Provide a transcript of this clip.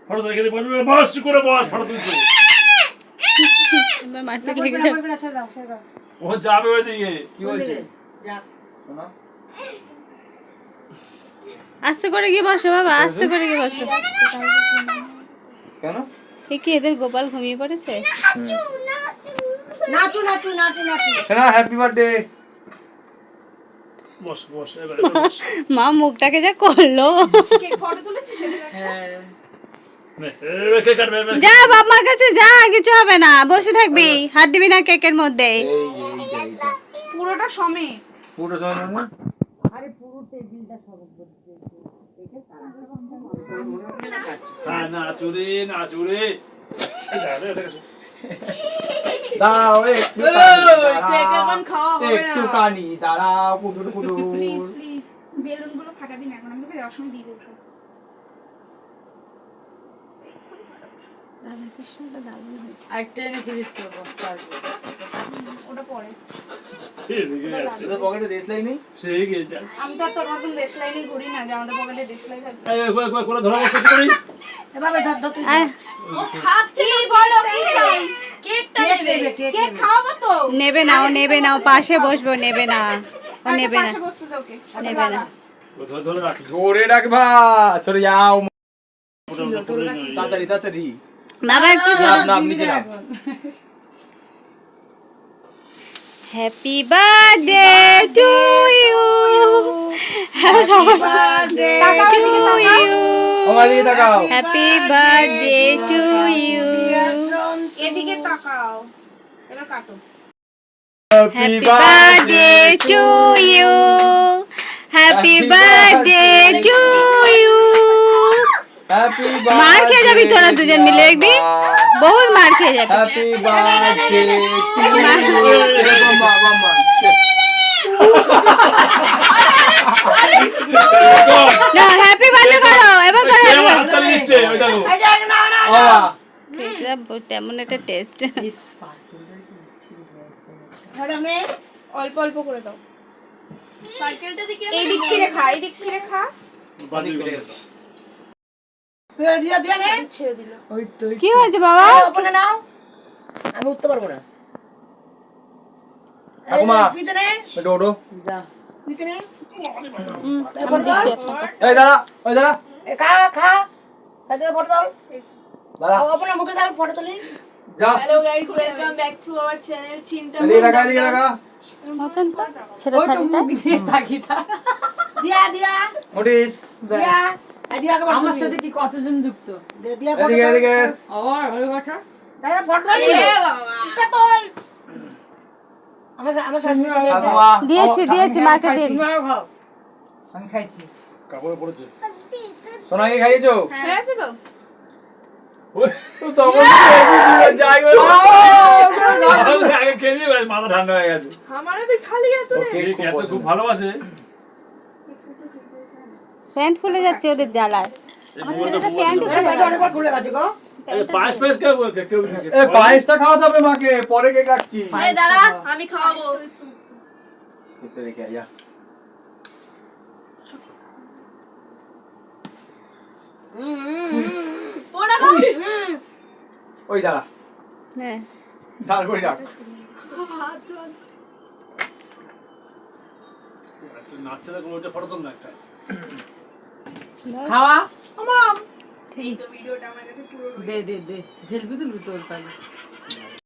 Photo দেখে বস করে বস photo তুলছে মাঠে লেগে যাবে ও যাবে ওইদিকে কি বলছে শোনা আস্তে করে গিয়ে বসো বাবা, আস্তে করে গিয়ে বসো। কেন কি এদের গোপাল ঘুমিয়ে পড়েছে? নাচু নাচু নাচু নাচু শোনা হ্যাপি বার্থডে বস বস এবারে মা মুখটাকে যা করলো। ফটো তুলেছিস যা বাবার কাছে যা, কিছু হবে না, বসে থাকবি, হাত দিবি না কেকের মধ্যে। পুরোটা সমে পুরো সময় না আরে পুরো টেবিলটা সব করতে না চুরি না চুরি দাও একটু কেক এখন খাওয়া হবে না একটু কানি দাঁড়াও পুটুর পুটুর প্লিজ প্লিজ বেলুনগুলো ফাটাবি না, এখন আমি তোকে দেওয়ার সময় দিয়ে দেবো সব। একটা এনেছিলিস তো বস্তা ওটা পরে তোদের পকেটে দেশলাই নেই সেই গেছে আমি তো আর তোর মতন দেশলাইনে ঘুরি না যে আমাদের পকেটে দেশলাই থাকবে। এই কোন ধরা বসে করি এভাবে ধর ধর আয়, ও খাচ্ছে কি বলো কি চাই? কেকটা নেবে কেক খাওয়াবো তো নেবে না, ও নেবে না, ও পাশে বসবো, নেবে না, ও নেবে না, পাশে বসতে দাও ওকে নেবে না। ধরে রাখ ধরে রাখবা সরে যাও তাড়াতাড়ি তাড়াতাড়ি বাবা একটু নাম নাম নিচে নাম happy birthday to you, happy birthday to you, আমার দিকে তাকাও হ্যাপি বার্থডে টু ইউ, এদিকে তাকাও এবার কাটো। Happy birthday to you, happy birthday to you. Happy মার খেয়ে যাবি তোরা দুজন মিলে, দেখবি বহুত মার খেয়ে যাবি। হ্যাপি বার্থডে বাম্মা বাম্মা না হ্যাপি বার্থডে করো, এবার করো happy birthday। হাততালি দিচ্ছে ওই দেখো এই যে না না বাবা এটা তেমন একটা টেস্ট। ম্যাডাম নে অল্প অল্প করে দাও। সাইকেলটা দিকে এই দিক থেকে খা, এই দিক থেকে খা। বাজি করে দিয়া দিয়া নে ছেড়ে দিল। ওই তো কি হয়েছে বাবা? ওপেনে নাও। আমি উঠতে পারবো না ঠাকুমা পিতে নে একটু ওঠো যা পিতে নে। আমি দেখি আপনাকে। এই দাঁড়া ওই দাঁড়া এ খা খা। তাতে ফটো দাও। দাঁড়া ওপেনে মুখে দাও ফটো তুলি। যা Hello guys, welcome back to our channel Chinta. এদিকে তাকা এদিকে তাকা মতন তো ছেড়ে শাড়িটা দিয়া দিয়া নোটিস দিয়া এই দিয়া কে আমার সাথে কি কতজন যুক্ত দিয়া ফটো এদিকে এদিকে আবার ভালো কথা দাদা ফটো তুলি। এটা তো আমার শাশুড়ি ঠাকুমা দিয়েছি দিয়েছি মাকে দিয়েছি। তোমরাও খাও আমি খাইছি। কাপড়ে পড়েছে সোনাকে খাইয়েছো হ্যাঁ আছে তো। তো তখন যাই গো আগে খেয়ে দিয়ে মাথা ঠান্ডা হয়ে গেছে हमारा भी खाली है तो কেক এত খুব ভালোবাসে প্যান্ট খুলে যাচ্ছে ওদের জ্বালায়। আমার ছেলেটা প্যান্ট খুলে এটা অনেকবার খুলে গেছে গো। পায়েস পায়েস কেউ কেউ এ পায়েসটা খাওয়াতে হবে মাকে পরে কেক রাখছি ए दादा আমি খাওয়াবো একটু রেখে আয়, যা পোড়া ভাই ওই দাঁড়া হ্যাঁ দাঁড় করে রাখ নাচছে না কোনো ফটো তোল না একটা খাওয়া এই তো ভিডিওটা আমার কাছে পুরো দে দে দে সেলফি তুলবি তোর পাবে